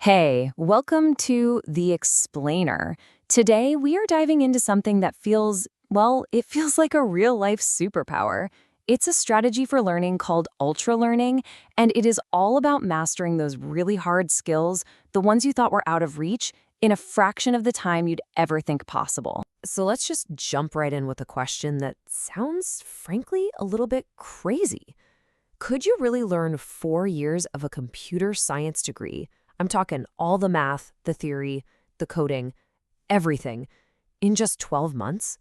Hey, welcome to The Explainer. Today, we are diving into something that it feels like a real-life superpower. It's a strategy for learning called ultra-learning, and it is all about mastering those really hard skills, the ones you thought were out of reach, in a fraction of the time you'd ever think possible. So let's just jump right in with a question that sounds, frankly, a little bit crazy. Could you really learn 4 years of a computer science degree? I'm talking all the math, the theory, the coding, everything, in just 12 months?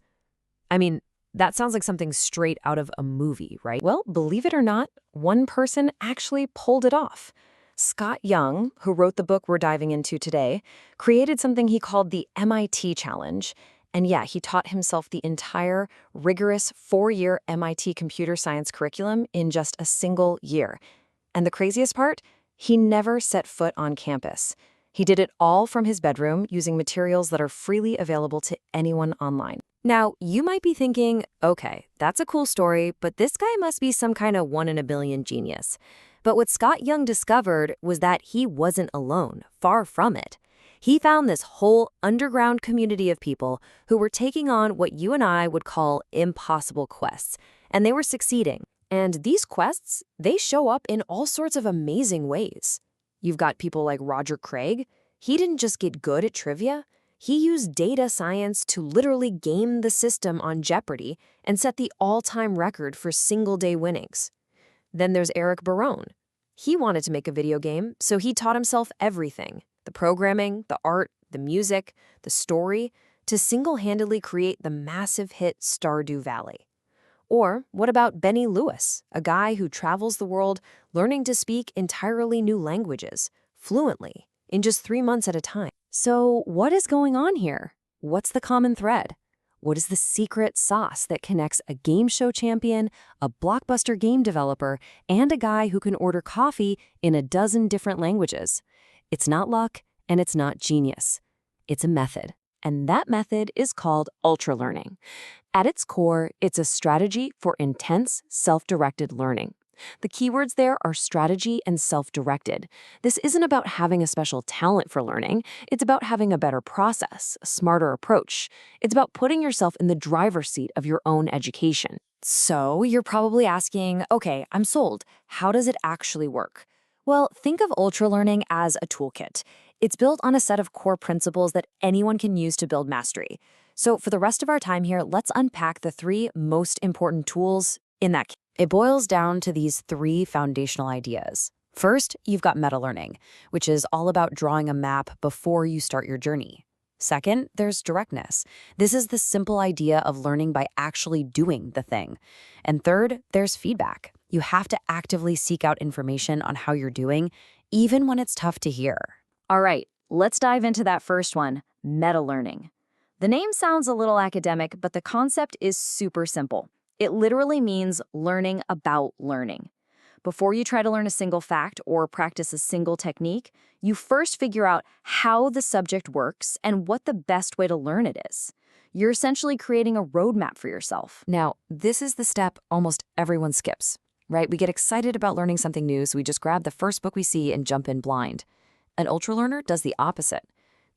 I mean, that sounds like something straight out of a movie, right? Well, believe it or not, one person actually pulled it off. Scott Young, who wrote the book we're diving into today, created something he called the MIT Challenge. And yeah, he taught himself the entire rigorous 4-year MIT computer science curriculum in just a single year. And the craziest part? He never set foot on campus. He did it all from his bedroom using materials that are freely available to anyone online. Now, you might be thinking, okay, that's a cool story, but this guy must be some kind of one in a billion genius. But what Scott Young discovered was that he wasn't alone, far from it. He found this whole underground community of people who were taking on what you and I would call impossible quests, and they were succeeding. And these quests, they show up in all sorts of amazing ways. You've got people like Roger Craig. He didn't just get good at trivia. He used data science to literally game the system on Jeopardy and set the all-time record for single-day winnings. Then there's Eric Barone. He wanted to make a video game, so he taught himself everything: the programming, the art, the music, the story, to single-handedly create the massive hit Stardew Valley. Or what about Benny Lewis, a guy who travels the world learning to speak entirely new languages, fluently, in just 3 months at a time? So what is going on here? What's the common thread? What is the secret sauce that connects a game show champion, a blockbuster game developer, and a guy who can order coffee in a dozen different languages? It's not luck, and it's not genius. It's a method, and that method is called ultralearning. At its core, it's a strategy for intense, self-directed learning. The keywords there are strategy and self-directed. This isn't about having a special talent for learning. It's about having a better process, a smarter approach. It's about putting yourself in the driver's seat of your own education. So you're probably asking, okay, I'm sold. How does it actually work? Well, think of ultralearning as a toolkit. It's built on a set of core principles that anyone can use to build mastery. So for the rest of our time here, let's unpack the 3 most important tools in that kit. It boils down to these 3 foundational ideas. First, you've got meta-learning, which is all about drawing a map before you start your journey. Second, there's directness. This is the simple idea of learning by actually doing the thing. And third, there's feedback. You have to actively seek out information on how you're doing, even when it's tough to hear. All right, let's dive into that first one, meta-learning. The name sounds a little academic, but the concept is super simple. It literally means learning about learning. Before you try to learn a single fact or practice a single technique, you first figure out how the subject works and what the best way to learn it is. You're essentially creating a roadmap for yourself. Now, this is the step almost everyone skips, right? We get excited about learning something new, so we just grab the first book we see and jump in blind. An ultralearner does the opposite.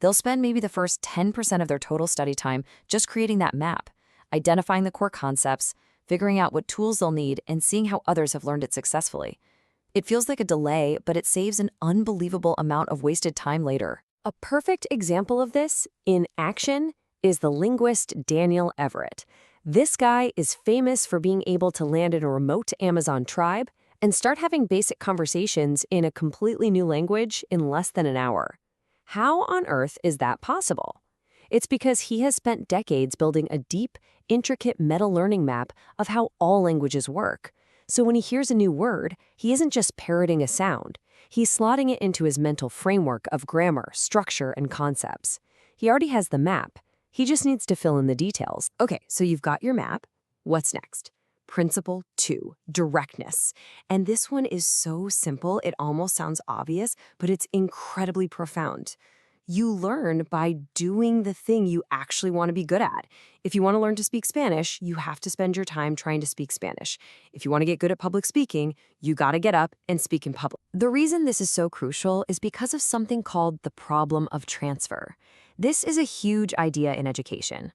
They'll spend maybe the first 10% of their total study time just creating that map, identifying the core concepts, figuring out what tools they'll need, and seeing how others have learned it successfully. It feels like a delay, but it saves an unbelievable amount of wasted time later. A perfect example of this, in action, is the linguist Daniel Everett. This guy is famous for being able to land in a remote Amazon tribe and start having basic conversations in a completely new language in less than an hour. How on earth is that possible? It's because he has spent decades building a deep, intricate meta-learning map of how all languages work. So when he hears a new word, he isn't just parroting a sound. He's slotting it into his mental framework of grammar, structure, and concepts. He already has the map. He just needs to fill in the details. Okay, so you've got your map. What's next? Principle 2, directness. And this one is so simple, it almost sounds obvious, but it's incredibly profound. You learn by doing the thing you actually want to be good at. If you want to learn to speak Spanish, you have to spend your time trying to speak Spanish. If you want to get good at public speaking, you got to get up and speak in public. The reason this is so crucial is because of something called the problem of transfer. This is a huge idea in education.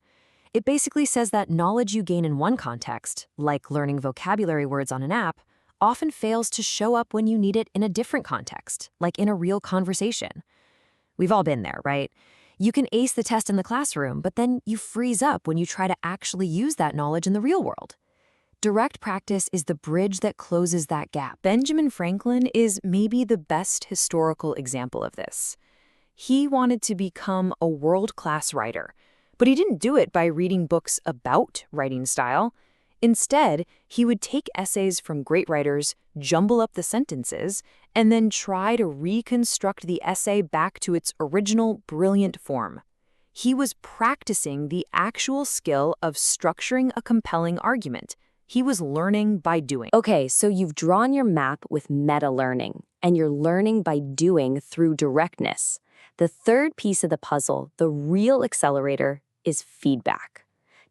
It basically says that knowledge you gain in one context, like learning vocabulary words on an app, often fails to show up when you need it in a different context, like in a real conversation. We've all been there, right? You can ace the test in the classroom, but then you freeze up when you try to actually use that knowledge in the real world. Direct practice is the bridge that closes that gap. Benjamin Franklin is maybe the best historical example of this. He wanted to become a world-class writer, but he didn't do it by reading books about writing style. Instead, he would take essays from great writers, jumble up the sentences, and then try to reconstruct the essay back to its original brilliant form. He was practicing the actual skill of structuring a compelling argument. He was learning by doing. Okay, so you've drawn your map with meta-learning, and you're learning by doing through directness. The third piece of the puzzle, the real accelerator, is feedback.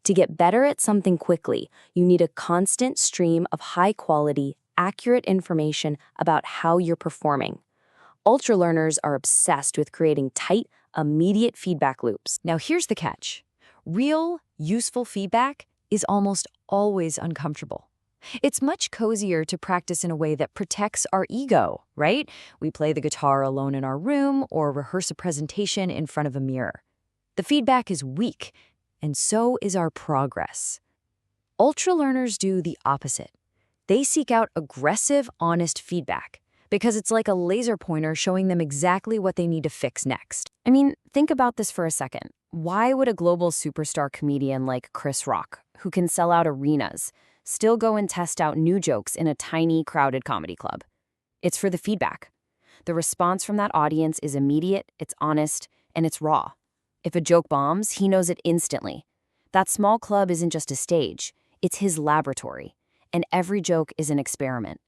To get better at something quickly, you need a constant stream of high-quality, accurate information about how you're performing. Ultra learners are obsessed with creating tight, immediate feedback loops. Now here's the catch. Real, useful feedback is almost always uncomfortable. It's much cozier to practice in a way that protects our ego, right? We play the guitar alone in our room or rehearse a presentation in front of a mirror. The feedback is weak, and so is our progress. Ultra learners do the opposite. They seek out aggressive, honest feedback because it's like a laser pointer showing them exactly what they need to fix next. I mean, think about this for a second. Why would a global superstar comedian like Chris Rock, who can sell out arenas, still go and test out new jokes in a tiny, crowded comedy club? It's for the feedback. The response from that audience is immediate, it's honest, and it's raw. If a joke bombs, he knows it instantly. That small club isn't just a stage, it's his laboratory, and every joke is an experiment.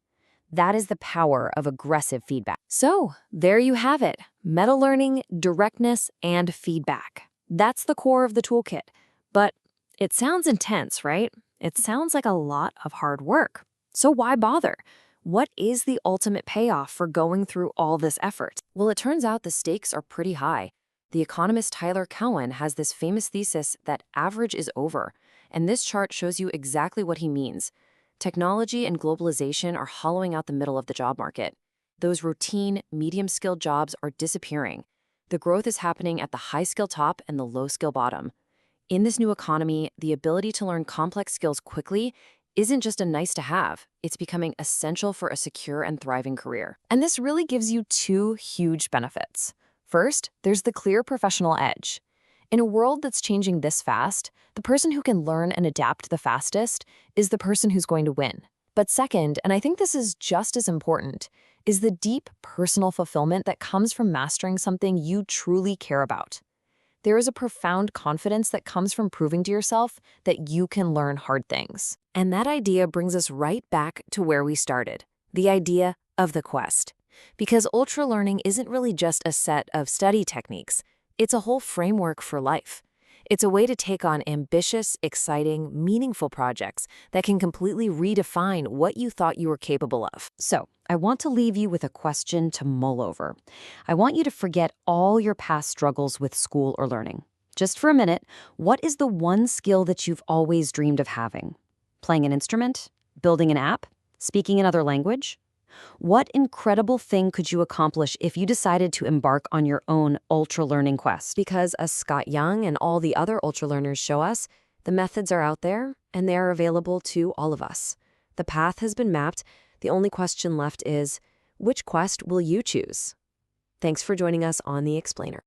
That is the power of aggressive feedback. So, there you have it. Meta-learning, directness, and feedback. That's the core of the toolkit. But it sounds intense, right? It sounds like a lot of hard work. So why bother? What is the ultimate payoff for going through all this effort? Well, it turns out the stakes are pretty high. The economist Tyler Cowen has this famous thesis that average is over, and this chart shows you exactly what he means. Technology and globalization are hollowing out the middle of the job market. Those routine, medium-skilled jobs are disappearing. The growth is happening at the high-skill top and the low-skill bottom. In this new economy, the ability to learn complex skills quickly isn't just a nice-to-have. It's becoming essential for a secure and thriving career. And this really gives you two huge benefits. First, there's the clear professional edge. In a world that's changing this fast, the person who can learn and adapt the fastest is the person who's going to win. But second, and I think this is just as important, is the deep personal fulfillment that comes from mastering something you truly care about. There is a profound confidence that comes from proving to yourself that you can learn hard things. And that idea brings us right back to where we started, the idea of the quest. Because ultra learning isn't really just a set of study techniques. It's a whole framework for life. It's a way to take on ambitious, exciting, meaningful projects that can completely redefine what you thought you were capable of. So, I want to leave you with a question to mull over. I want you to forget all your past struggles with school or learning. Just for a minute, what is the one skill that you've always dreamed of having? Playing an instrument? Building an app? Speaking another language? What incredible thing could you accomplish if you decided to embark on your own ultra learning quest? Because as Scott Young and all the other ultra learners show us, the methods are out there and they are available to all of us. The path has been mapped. The only question left is, which quest will you choose? Thanks for joining us on The Explainer.